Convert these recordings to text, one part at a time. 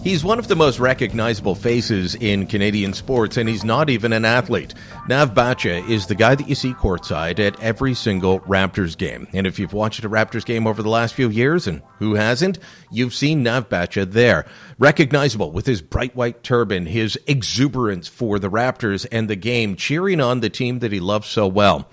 He's one of the most recognizable faces in Canadian sports, and he's not even an athlete. Nav Bhatia is the guy that you see courtside at every single Raptors game. And if you've watched a Raptors game over the last few years, and who hasn't, you've seen Nav Bhatia there. Recognizable with his bright white turban, his exuberance for the Raptors and the game, cheering on the team that he loves so well.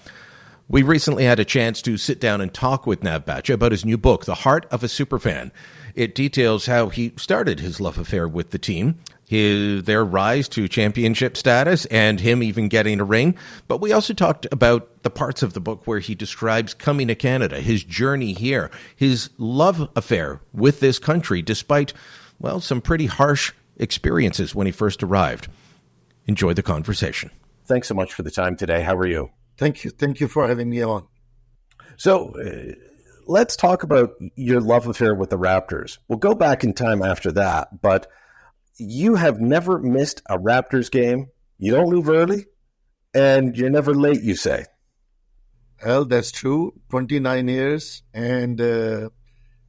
We recently had a chance to sit down and talk with Nav Bhatia about his new book, The Heart of a Superfan. It details how he started his love affair with the team, their rise to championship status, and him even getting a ring. But we also talked about the parts of the book where he describes coming to Canada, his journey here, his love affair with this country, despite, well, some pretty harsh experiences when he first arrived. Enjoy the conversation. Thanks so much for the time today. How are you? Thank you. Thank you for having me on. So, let's talk about your love affair with the Raptors. We'll go back in time after that, but you have never missed a Raptors game. You don't leave early, and you're never late, you say. Well, that's true. 29 years, and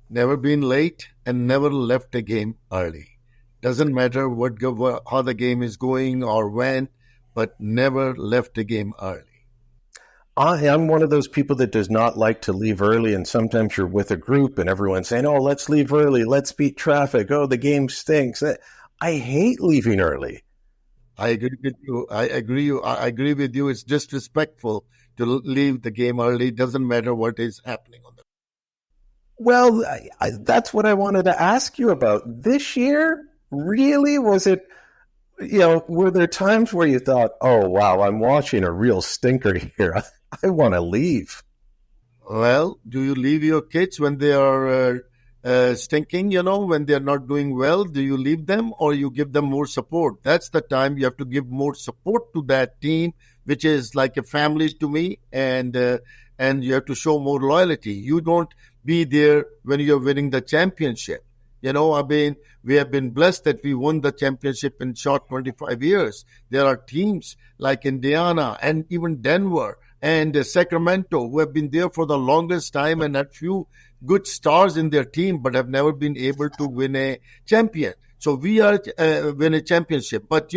never been late, and never left a game early. Doesn't matter how the game is going or when, but never left a game early. I'm one of those people that does not like to leave early, and sometimes you're with a group and everyone's saying, oh, let's leave early, let's beat traffic, oh, the game stinks. I hate leaving early. I agree with you. I agree with you. It's disrespectful to leave the game early. It doesn't matter what is happening on the. Well, that's what I wanted to ask you about. This year, really, was it, were there times where you thought, oh, wow, I'm watching a real stinker here. I want to leave. Well, do you leave your kids when they are stinking, when they're not doing well? Do you leave them or you give them more support? That's the time you have to give more support to that team, which is like a family to me, and you have to show more loyalty. You don't be there when you're winning the championship. We have been blessed that we won the championship in short 25 years. There are teams like Indiana and even Denver and Sacramento who have been there for the longest time and had few good stars in their team, but have never been able to win a champion. So we are win a championship. But,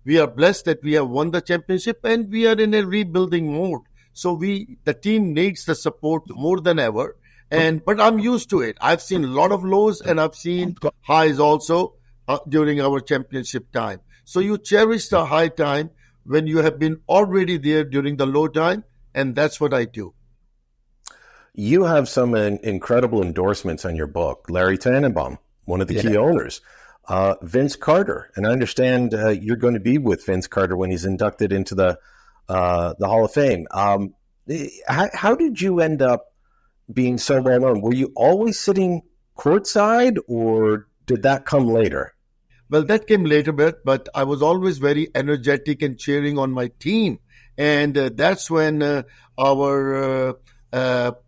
we are blessed that we have won the championship and we are in a rebuilding mode. So the team needs the support more than ever. But I'm used to it. I've seen a lot of lows and I've seen highs also during our championship time. So you cherish the high time when you have been already there during the low time, and that's what I do. You have some incredible endorsements on your book. Larry Tannenbaum, one of the key owners. Vince Carter, and I understand you're going to be with Vince Carter when he's inducted into the Hall of Fame. How did you end up being so well known? Were you always sitting courtside, or did that come later? Well, that came later, but I was always very energetic and cheering on my team. And that's when our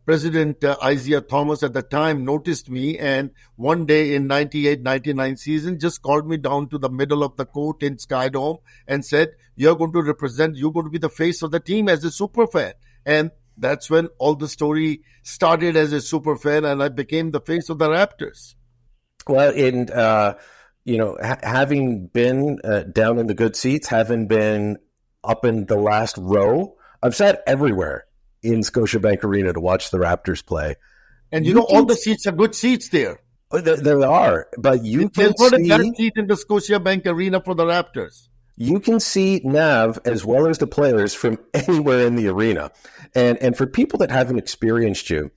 President Isaiah Thomas at the time noticed me, and one day in 98-99 season just called me down to the middle of the court in Sky Dome and said, you're going to be the face of the team as a super fan. And that's when all the story started as a super fan, and I became the face of the Raptors. Well, having been down in the good seats, having been up in the last row, I've sat everywhere in Scotiabank Arena to watch the Raptors play. And all the seats are good seats there. There are, but you can see... There's not a bad seat in the Scotiabank Arena for the Raptors. You can see Nav as well as the players from anywhere in the arena. And for people that haven't experienced you,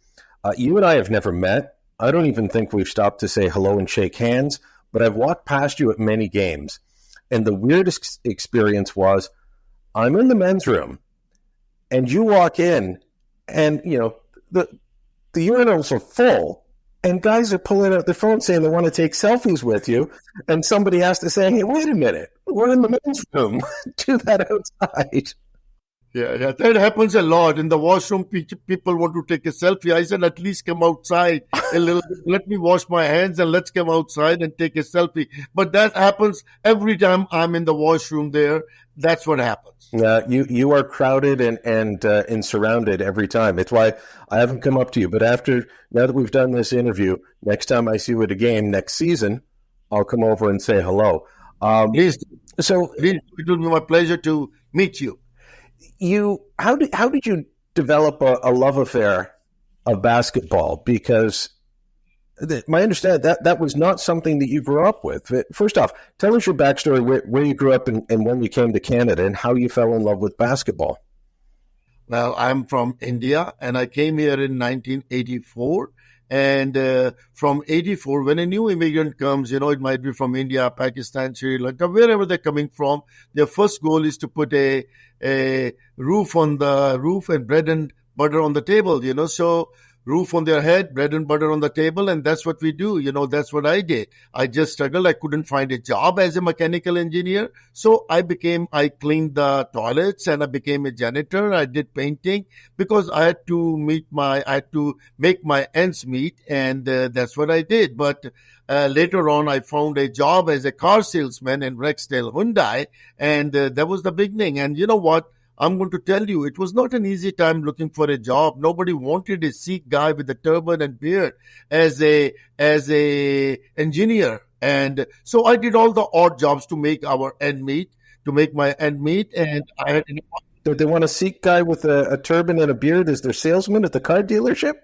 you and I have never met. I don't even think we've stopped to say hello and shake hands, but I've walked past you at many games. And the weirdest experience was I'm in the men's room and you walk in and, the urinals are full and guys are pulling out their phone saying they want to take selfies with you. And somebody has to say, hey, wait a minute, we're in the men's room. Do that outside. Yeah, that happens a lot. In the washroom, people want to take a selfie. I said, at least come outside a little bit. Let me wash my hands and let's come outside and take a selfie. But that happens every time I'm in the washroom there. That's what happens. You are crowded and surrounded every time. It's why I haven't come up to you. But now that we've done this interview, next time I see you at a game next season, I'll come over and say hello. Please, So please, it will be my pleasure to meet you. how did you develop a love affair of basketball? Because my understanding that was not something that you grew up with. First off, tell us your backstory, where you grew up and when you came to Canada and how you fell in love with basketball. Well, I'm from India and I came here in 1984. And from 84, when a new immigrant comes, it might be from India, Pakistan, Sri Lanka, wherever they're coming from, their first goal is to put a roof on the roof and bread and butter on the table. So roof on their head, bread and butter on the table, and that's what we do. That's what I did. I just struggled. I couldn't find a job as a mechanical engineer. So I cleaned the toilets and I became a janitor. I did painting because I had to make my ends meet, and that's what I did. But later on, I found a job as a car salesman in Rexdale Hyundai, and that was the beginning. And you know what? I'm going to tell you, it was not an easy time looking for a job. Nobody wanted a Sikh guy with a turban and beard as a engineer. And so I did all the odd jobs to make my end meet. And I had, Did they want a Sikh guy with a turban and a beard as their salesman at the car dealership?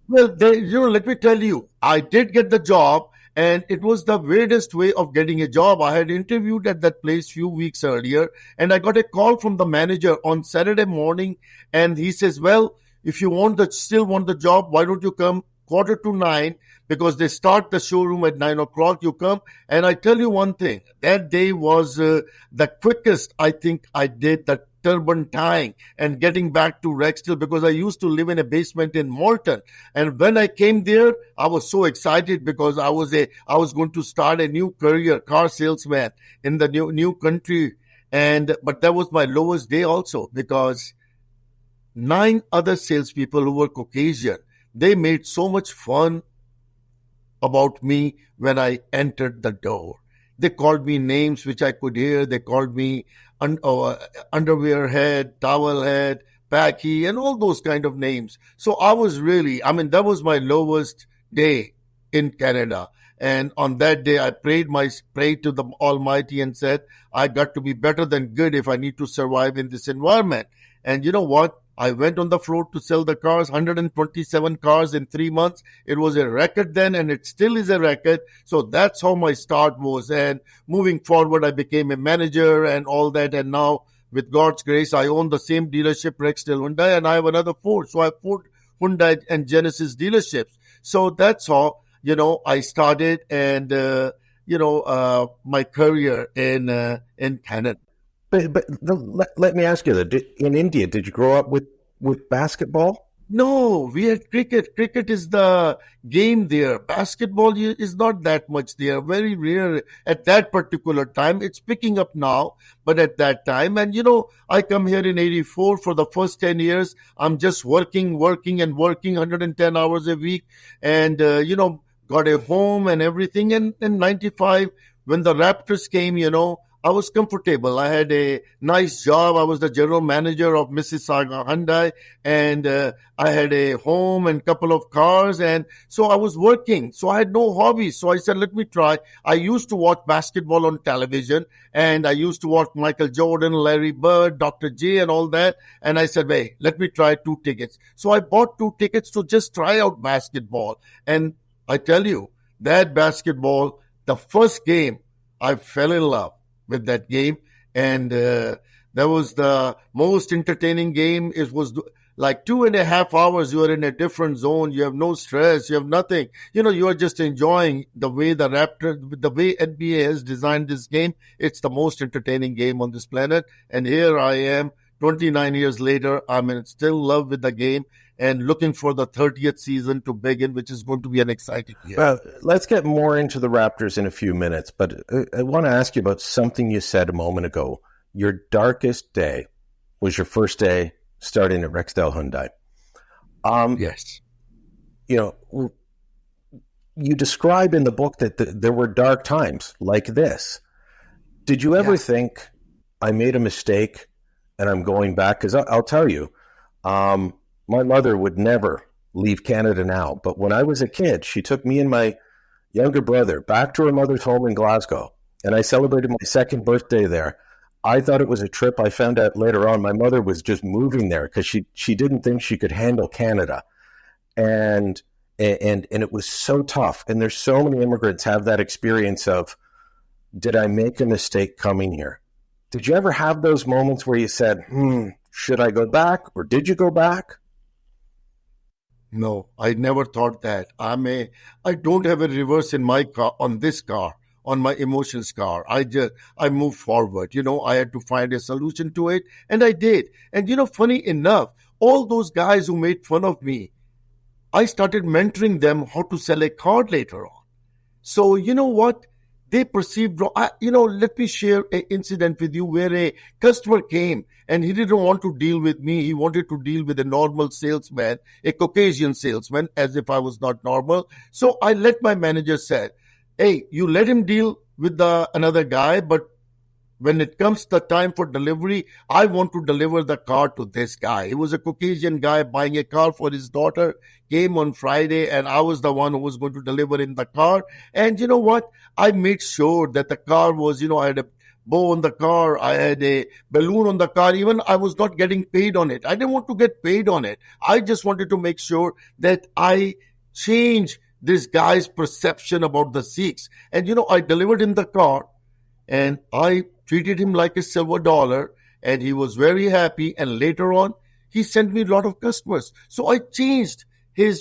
well, let me tell you, I did get the job. And it was the weirdest way of getting a job. I had interviewed at that place few weeks earlier, and I got a call from the manager on Saturday morning, and he says, "Well, if you still want the job, why don't you come 8:45, because they start the showroom at 9 o'clock. You come." And I tell you one thing, that day was the quickest I think I did the turban tying and getting back to Rexdale, because I used to live in a basement in Malton. And when I came there, I was so excited because I was going to start a new career, car salesman in the new country. But that was my lowest day also, because 9 other salespeople who were Caucasian, they made so much fun about me when I entered the door. They called me names which I could hear. They called me underwear head, towel head, packy, and all those kind of names. So I was that was my lowest day in Canada. And on that day, I prayed to the Almighty and said, I got to be better than good if I need to survive in this environment. And you know what? I went on the floor to sell the cars, 127 cars in 3 months. It was a record then, and it still is a record. So that's how my start was. And moving forward, I became a manager and all that. And now, with God's grace, I own the same dealership, Rexdale Hyundai, and I have another 4. So I have 4 Hyundai and Genesis dealerships. So that's how, I started and, my career in Canada. But let me ask you that. In India, did you grow up with basketball? No, we had cricket. Cricket is the game there. Basketball is not that much there. Very rare at that particular time. It's picking up now, but at that time. And, I come here in 84 for the first 10 years. I'm just working, 110 hours a week. And, got a home and everything. And in 95, when the Raptors came, I was comfortable. I had a nice job. I was the general manager of Mississauga Hyundai, and I had a home and couple of cars, and so I was working. So I had no hobbies. So I said, let me try. I used to watch basketball on television, and I used to watch Michael Jordan, Larry Bird, Dr. J, and all that. And I said, hey, let me try 2 tickets. So I bought 2 tickets to just try out basketball. And I tell you, that basketball, the first game, I fell in love with that game, and that was the most entertaining game. It was like 2.5 hours. You are in a different zone. You have no stress. You have nothing. You are just enjoying the way the way NBA has designed this game. It's the most entertaining game on this planet. And here I am, 29 years later. I'm still in love with the game and looking for the 30th season to begin, which is going to be an exciting year. Well, let's get more into the Raptors in a few minutes, but I want to ask you about something you said a moment ago. Your darkest day was your first day starting at Rexdale Hyundai. Yes. You describe in the book that there were dark times like this. Did you ever think, I made a mistake and I'm going back? Because I'll tell you, my mother would never leave Canada now. But when I was a kid, she took me and my younger brother back to her mother's home in Glasgow, and I celebrated my second birthday there. I thought it was a trip. I found out later on my mother was just moving there because she didn't think she could handle Canada. And it was so tough. And there's so many immigrants have that experience of, did I make a mistake coming here? Did you ever have those moments where you said, should I go back, or did you go back? No, I never thought that. I don't have a reverse in my car, on this car, on my emotions car. I move forward. I had to find a solution to it, and I did. And funny enough, all those guys who made fun of me, I started mentoring them how to sell a car later on. So you know what? They perceived wrong. Let me share an incident with you where a customer came and he didn't want to deal with me. He wanted to deal with a normal salesman, a Caucasian salesman, as if I was not normal. So I let my manager say, hey, you let him deal with another guy, but when it comes the time for delivery, I want to deliver the car to this guy. He was a Caucasian guy buying a car for his daughter, came on Friday, and I was the one who was going to deliver him the car. And you know what? I made sure that the car was, I had a bow on the car, I had a balloon on the car. Even I was not getting paid on it. I didn't want to get paid on it. I just wanted to make sure that I change this guy's perception about the Sikhs. And I delivered him the car, and I treated him like a silver dollar, and he was very happy. And later on, he sent me a lot of customers. So I changed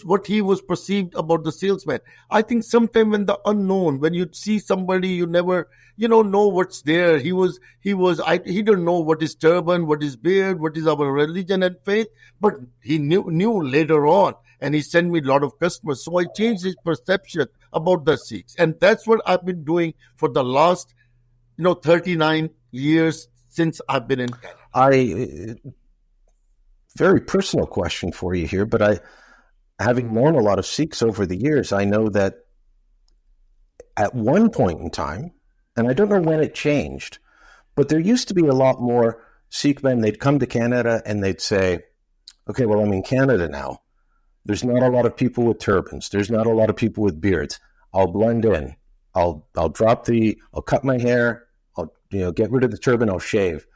what he was perceived about the salesman. I think sometime when the unknown, when you see somebody you never, know what's there. He didn't know what is turban, what is beard, what is our religion and faith, but he knew later on, and he sent me a lot of customers. So I changed his perception about the Sikhs. And that's what I've been doing for the last 39 years since I've been in Canada. Very personal question for you here, but having known a lot of Sikhs over the years, I know that at one point in time, and I don't know when it changed, but there used to be a lot more Sikh men. They'd come to Canada and they'd say, okay, well, I'm in Canada now. There's not a lot of people with turbans. There's not a lot of people with beards. I'll blend in. I'll cut my hair. I'll get rid of the turban. I'll shave.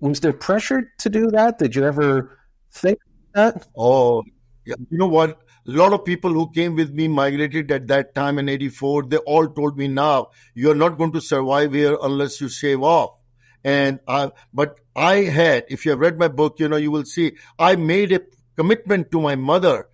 Was there pressure to do that? Did you ever think that? Oh, yeah. You know what? A lot of people who came with me migrated at that time in 84. They all told me, now you're not going to survive here unless you shave off. But I had, if you have read my book, you will see I made a commitment to my mother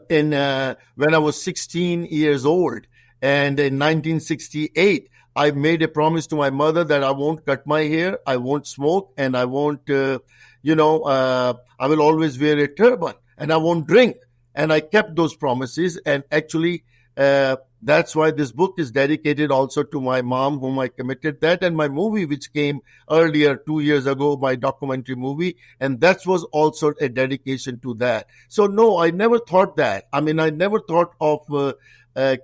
when I was 16 years old. And in 1968, I made a promise to my mother that I won't cut my hair, I won't smoke, and I won't, I will always wear a turban, and I won't drink. And I kept those promises. And actually, that's why this book is dedicated also to my mom, whom I committed that, and my movie, which came earlier 2 years ago, my documentary movie. And that was also a dedication to that. So no, I never thought that. I never thought of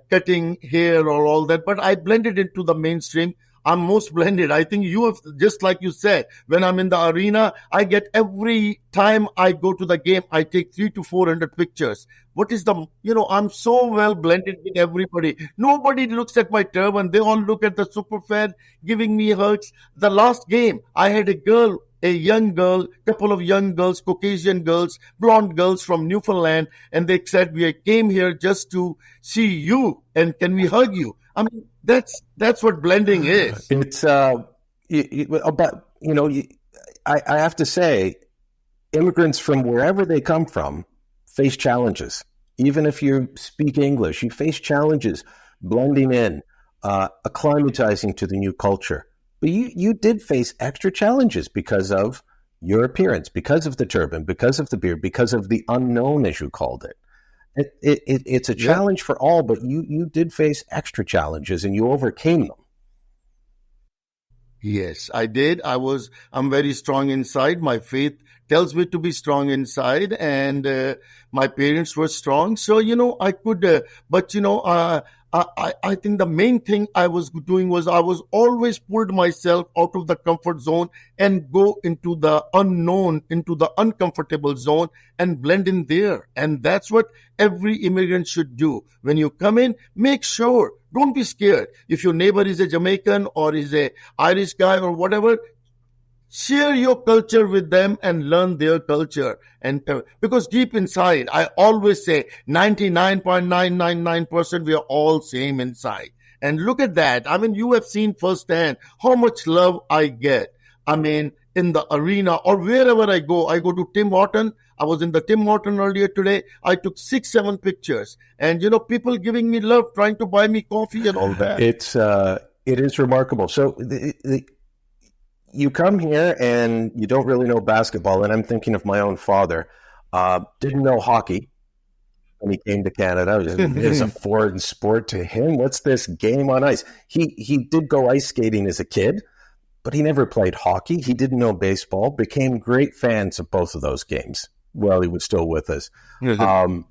cutting hair or all that, but I blended into the mainstream. I'm most blended. I think you have, just like you said, when I'm in the arena, I get every time I go to the game, I take 300 to 400 pictures. I'm so well blended with everybody. Nobody looks at my turban. They all look at the Superfan giving me hugs. The last game, I had a young girl, couple of young girls, Caucasian girls, blonde girls from Newfoundland, and they said, we came here just to see you, and can we hug you? That's what blending is. It's I have to say, immigrants from wherever they come from face challenges. Even if you speak English, you face challenges blending in, acclimatizing to the new culture. But you did face extra challenges because of your appearance, because of the turban, because of the beard, because of the unknown, as you called it. It's a challenge for all, but you did face extra challenges and you overcame them. Yes, I did. I'm very strong inside. My faith tells me to be strong inside, and my parents were strong. So, I could, I think the main thing I was doing was I was always pulled myself out of the comfort zone and go into the unknown, into the uncomfortable zone and blend in there. And that's what every immigrant should do. When you come in, make sure, don't be scared. If your neighbor is a Jamaican or is a Irish guy or whatever, share your culture with them and learn their culture. And because deep inside, I always say 99.999% we are all same inside. And look at that. I mean, you have seen firsthand how much love I get. I mean, in the arena or wherever I go to Tim Horton. I was in the Tim Horton earlier today. I took 6-7 pictures and, people giving me love, trying to buy me coffee and all that. It is remarkable. So you come here and you don't really know basketball, and I'm thinking of my own father. Didn't know hockey when he came to Canada. It was a foreign sport to him. What's this game on ice? He did go ice skating as a kid, but he never played hockey. He didn't know baseball. Became great fans of both of those games while he was still with us. And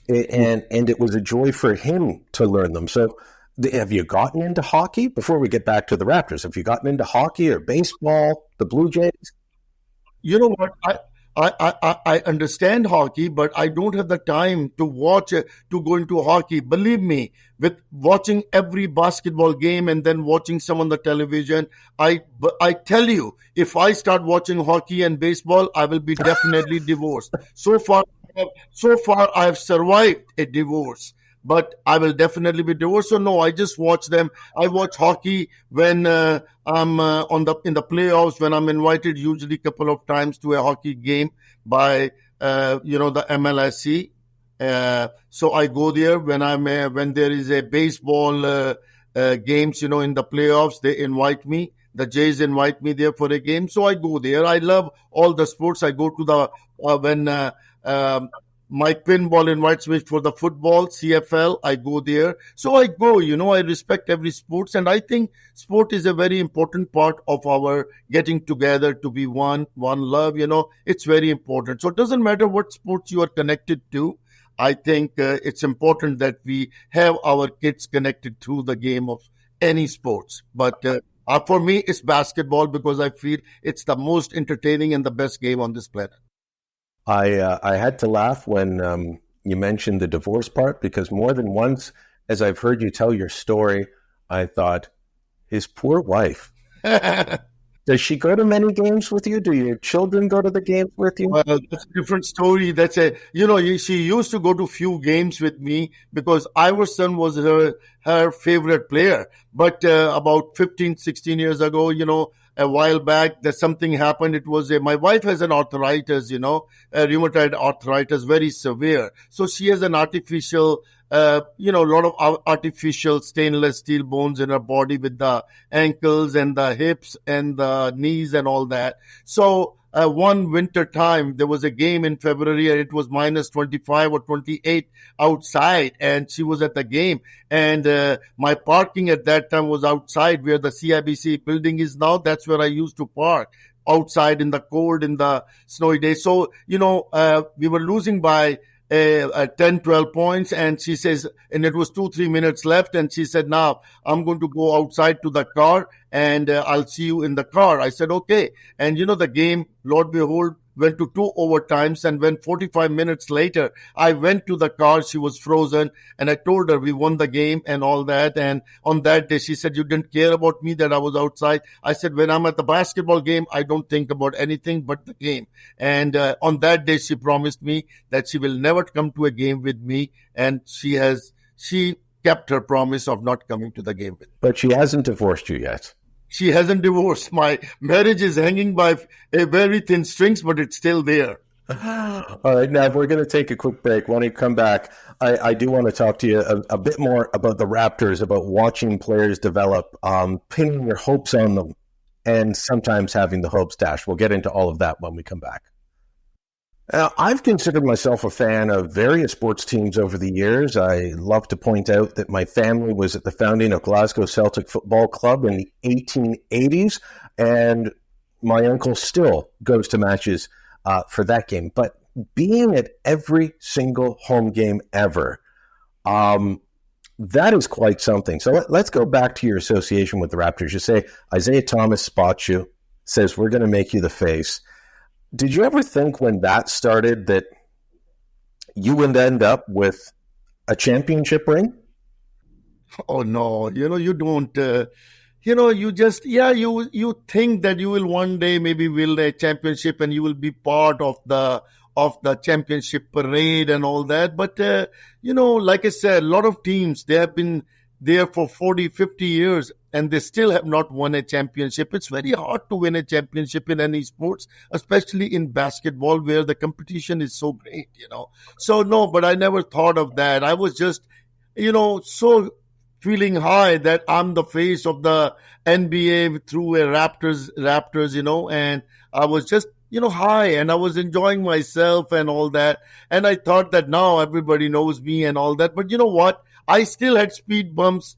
it was a joy for him to learn them. So have you gotten into hockey before we get back to the Raptors? Have you gotten into hockey or baseball, the Blue Jays? You know what? I understand hockey, but I don't have the time to watch, to go into hockey. Believe me, with watching every basketball game and then watching some on the television, I tell you, if I start watching hockey and baseball, I will be definitely divorced. So far, I have survived a divorce. But I will definitely be divorced. So no, I just watch them. I watch hockey when I'm in the playoffs, when I'm invited usually a couple of times to a hockey game by the MLSC. So I go there when when there is a baseball games, in the playoffs. They invite me. The Jays invite me there for a game, so I go there. I love all the sports. I go to the when Mike Pinball invites me for the football, CFL, I go there. So I go, I respect every sports. And I think sport is a very important part of our getting together to be one love, it's very important. So it doesn't matter what sports you are connected to. I think it's important that we have our kids connected through the game of any sports. But for me, it's basketball because I feel it's the most entertaining and the best game on this planet. I had to laugh when you mentioned the divorce part, because more than once, as I've heard you tell your story, I thought, his poor wife. Does she go to many games with you? Do your children go to the games with you? Well, that's a different story. She used to go to few games with me because Iverson was her favorite player. But about 15, 16 years ago, a while back, that something happened. It was my wife has an arthritis, a rheumatoid arthritis, very severe. So she has an artificial, a lot of artificial stainless steel bones in her body with the ankles and the hips and the knees and all that. So one winter time, there was a game in February and it was minus 25 or 28 outside, and she was at the game. And my parking at that time was outside where the CIBC building is now. That's where I used to park, outside in the cold, in the snowy days. So, we were losing by 10, 12 points. And she says, and it was 2-3 minutes left. And she said, now I'm going to go outside to the car and I'll see you in the car. I said, okay. And the game, Lord behold, went to 2 overtimes. And when 45 minutes later, I went to the car, she was frozen. And I told her we won the game and all that. And on that day, she said, you didn't care about me that I was outside. I said, when I'm at the basketball game, I don't think about anything but the game. And on that day, she promised me that she will never come to a game with me. And she kept her promise of not coming to the game with me. But she hasn't divorced you yet. She hasn't divorced. My marriage is hanging by a very thin strings, but it's still there. All right, Nav, we're going to take a quick break. When we come back, I do want to talk to you a bit more about the Raptors, about watching players develop, pinning your hopes on them, and sometimes having the hopes dashed. We'll get into all of that when we come back. I've considered myself a fan of various sports teams over the years. I love to point out that my family was at the founding of Glasgow Celtic Football Club in the 1880s, and my uncle still goes to matches for that game. But being at every single home game ever, That is quite something. So let's go back to your association with the Raptors. You say Isaiah Thomas spots you, says, we're going to make you the face. Did you ever think when that started that you would end up with a championship ring? Oh no, you don't. You just you think that you will one day maybe win a championship and you will be part of the championship parade and all that. But like I said, a lot of teams, they have been there for 40, 50 years and they still have not won a championship. It's very hard to win a championship in any sports, especially in basketball where the competition is so great. So no, but I never thought of that. I was just so feeling high that I'm the face of the NBA through a Raptors, and I was just, high, and I was enjoying myself and all that. And I thought that now everybody knows me and all that. But you know what? I still had speed bumps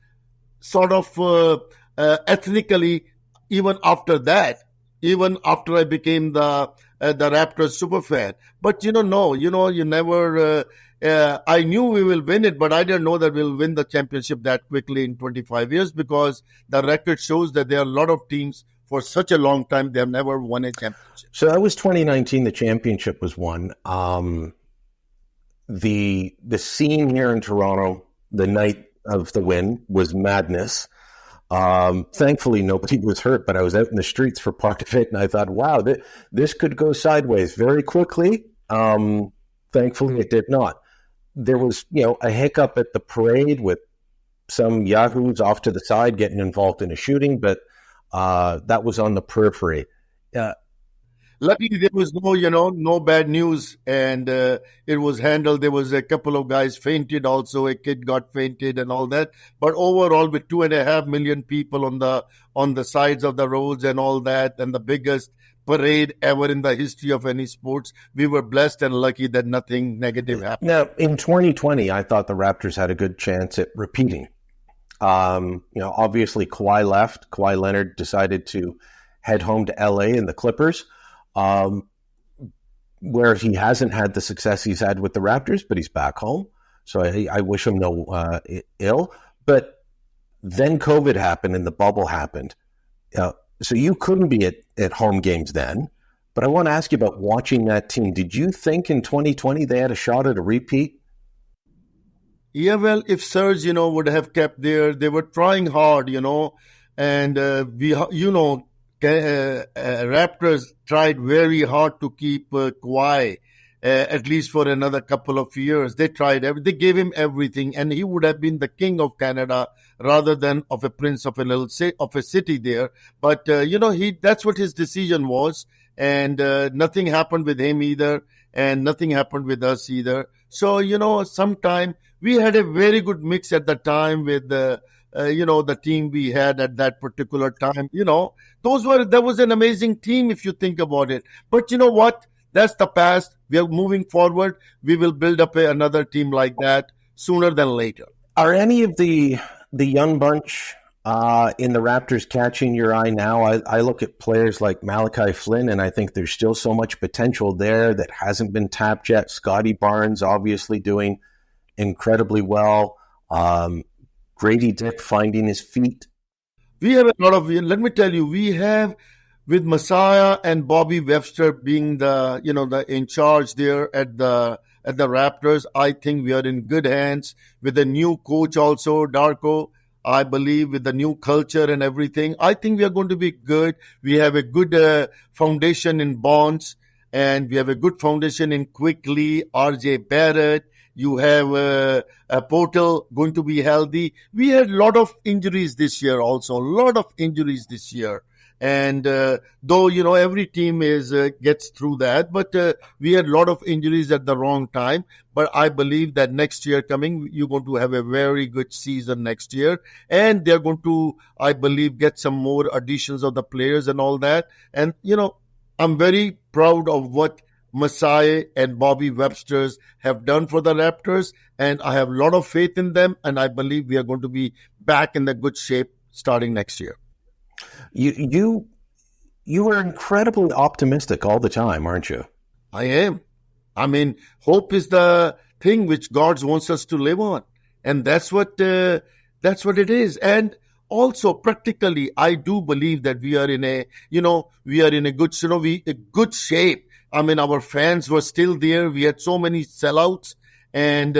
sort of ethnically even after that, even after I became the Raptors superfan. But no, you never. I knew we will win it, but I didn't know that we'll win the championship that quickly in 25 years because the record shows that there are a lot of teams for such a long time they have never won a championship. So that was 2019. The championship was won. The scene here in Toronto the night of the win was madness. Thankfully, nobody was hurt, but I was out in the streets for part of it, and I thought, wow, this could go sideways very quickly. Thankfully, it did not. There was, a hiccup at the parade with some yahoos off to the side getting involved in a shooting, but that was on the periphery. Luckily, there was no bad news, and it was handled. There was a couple of guys fainted also. A kid got fainted and all that. But overall, with 2.5 million people on the sides of the roads and all that, and the biggest parade ever in the history of any sports, we were blessed and lucky that nothing negative happened. Now, in 2020, I thought the Raptors had a good chance at repeating. Obviously Kawhi left. Kawhi Leonard decided to head home to LA and the Clippers, where he hasn't had the success he's had with the Raptors, but he's back home. So I wish him no ill. But then COVID happened and the bubble happened. So you couldn't be at home games then. But I want to ask you about watching that team. Did you think in 2020 they had a shot at a repeat? Yeah, well, if Serge, would have kept there, they were trying hard, and Raptors tried very hard to keep Kawhi, at least for another couple of years. They tried they gave him everything, and he would have been the king of Canada rather than of a prince of a city there. But that's what his decision was, and nothing happened with him either, and nothing happened with us either. So sometime we had a very good mix at the time with the team we had at that particular time. That was an amazing team if you think about it. But you know what? That's the past. We are moving forward. We will build up another team like that sooner than later. Are any of the young bunch in the Raptors catching your eye now? I look at players like Malachi Flynn, and I think there's still so much potential there that hasn't been tapped yet. Scotty Barnes obviously doing incredibly well. Grady Dick finding his feet. We have a lot of, let me tell you, we have with Messiah and Bobby Webster being the in charge there at the Raptors. I think we are in good hands with a new coach also, Darko. I believe with the new culture and everything, I think we are going to be good. We have a good foundation in Bonds, and we have a good foundation in Quickly, RJ Barrett. You have a Portal going to be healthy. We had a lot of injuries this year also, And though, every team gets through that, but we had a lot of injuries at the wrong time. But I believe that next year coming, you're going to have a very good season next year. And they're going to, I believe, get some more additions of the players and all that. And, I'm very proud of what Messiah and Bobby Websters have done for the Raptors. And I have a lot of faith in them. And I believe we are going to be back in the good shape starting next year. You are incredibly optimistic all the time, aren't you? I am. I mean, hope is the thing which God wants us to live on. and that's what it is. And also practically, I do believe that we are in a good, a good shape. I mean, our fans were still there. We had so many sellouts, and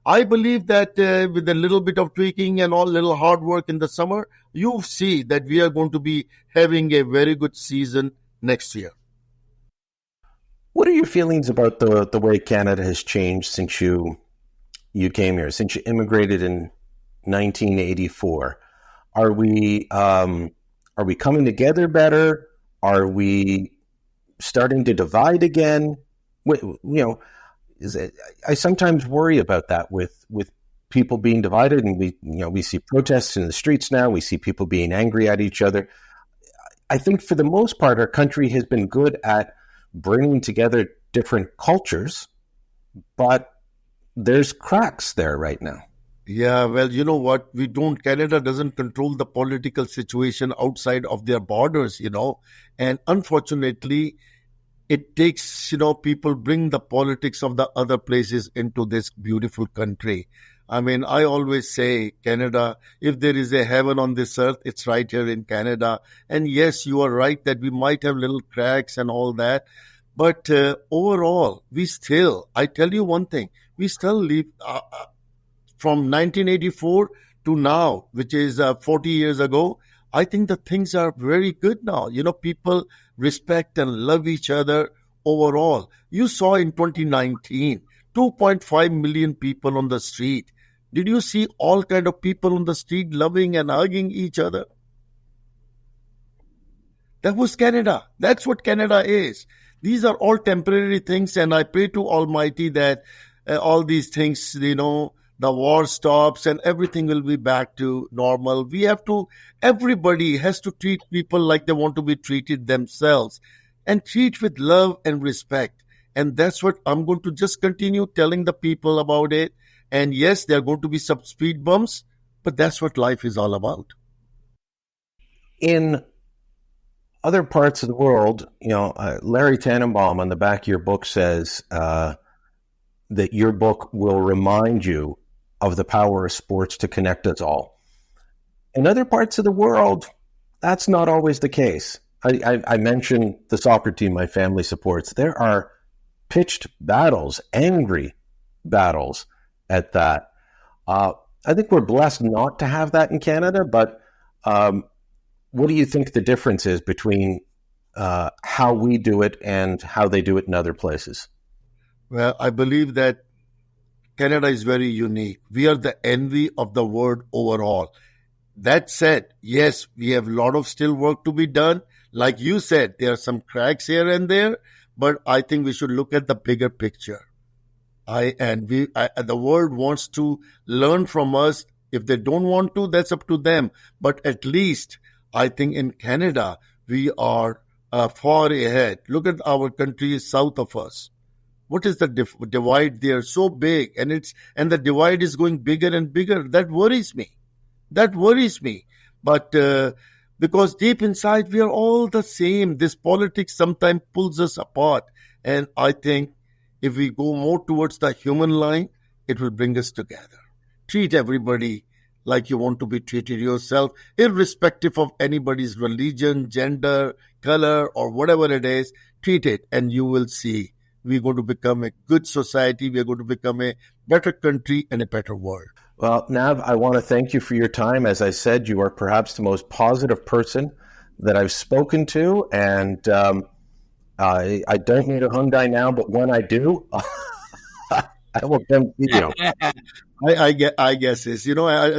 I believe that with a little bit of tweaking and all little hard work in the summer, you see that we are going to be having a very good season next year. What are your feelings about the way Canada has changed since you came here, since you immigrated in 1984? Are we coming together better? Are we starting to divide again? I sometimes worry about that with people being divided, and we see protests in the streets now. We see people being angry at each other. I think for the most part, our country has been good at bringing together different cultures, but there's cracks there right now. Yeah, well, you know what? Canada doesn't control the political situation outside of their borders, and unfortunately, it takes, people bring the politics of the other places into this beautiful country. I mean, I always say, Canada, if there is a heaven on this earth, it's right here in Canada. And yes, you are right that we might have little cracks and all that. But overall, I tell you one thing, we still live from 1984 to now, which is 40 years ago. I think the things are very good now. People respect and love each other overall. You saw in 2019, 2.5 million people on the street. Did you see all kind of people on the street loving and hugging each other? That was Canada. That's what Canada is. These are all temporary things, and I pray to Almighty that all these things, the war stops and everything will be back to normal. Everybody has to treat people like they want to be treated themselves, and treat with love and respect. And that's what I'm going to just continue telling the people about it. And yes, there are going to be some speed bumps, but that's what life is all about. In other parts of the world, Larry Tannenbaum on the back of your book says that your book will remind you of the power of sports to connect us all. In other parts of the world, that's not always the case. I mentioned the soccer team my family supports. There are pitched battles, angry battles at that. I think we're blessed not to have that in Canada, but what do you think the difference is between how we do it and how they do it in other places? Well, I believe that Canada is very unique. We are the envy of the world overall. That said, yes, we have a lot of still work to be done. Like you said, there are some cracks here and there, but I think we should look at the bigger picture. The world wants to learn from us. If they don't want to, that's up to them. But at least I think in Canada, we are far ahead. Look at our country south of us. What is the divide there? So big, and the divide is going bigger and bigger. That worries me. But because deep inside we are all the same. This politics sometimes pulls us apart, and I think if we go more towards the human line, it will bring us together. Treat everybody like you want to be treated yourself, irrespective of anybody's religion, gender, color, or whatever it is. Treat it, and you will see we're going to become a good society. We're going to become a better country and a better world. Well, Nav, I want to thank you for your time. As I said, you are perhaps the most positive person that I've spoken to, and I don't need a Hyundai now, but when I do, I will come see you. I guess it's,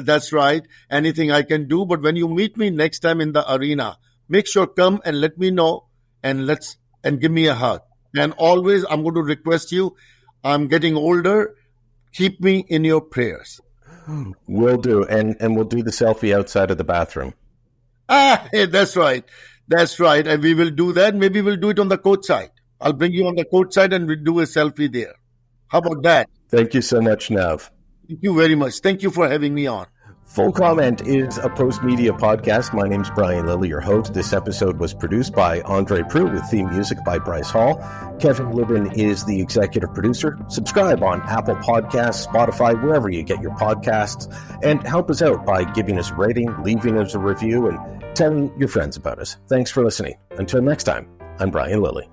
that's right. Anything I can do, but when you meet me next time in the arena, make sure come and let me know, and give me a hug. And always, I'm going to request you, I'm getting older, keep me in your prayers. Will do, and we'll do the selfie outside of the bathroom. Hey, that's right. And we will do that. Maybe we'll do it on the courtside. I'll bring you on the courtside and we'll do a selfie there. How about that? Thank you so much, Nav. Thank you very much. Thank you for having me on. Full Comment is a post-media podcast. My name's Brian Lilly, your host. This episode was produced by Andre Prue with theme music by Bryce Hall. Kevin Libin is the executive producer. Subscribe on Apple Podcasts, Spotify, wherever you get your podcasts, and help us out by giving us a rating, leaving us a review, and telling your friends about us. Thanks for listening. Until next time, I'm Brian Lilly.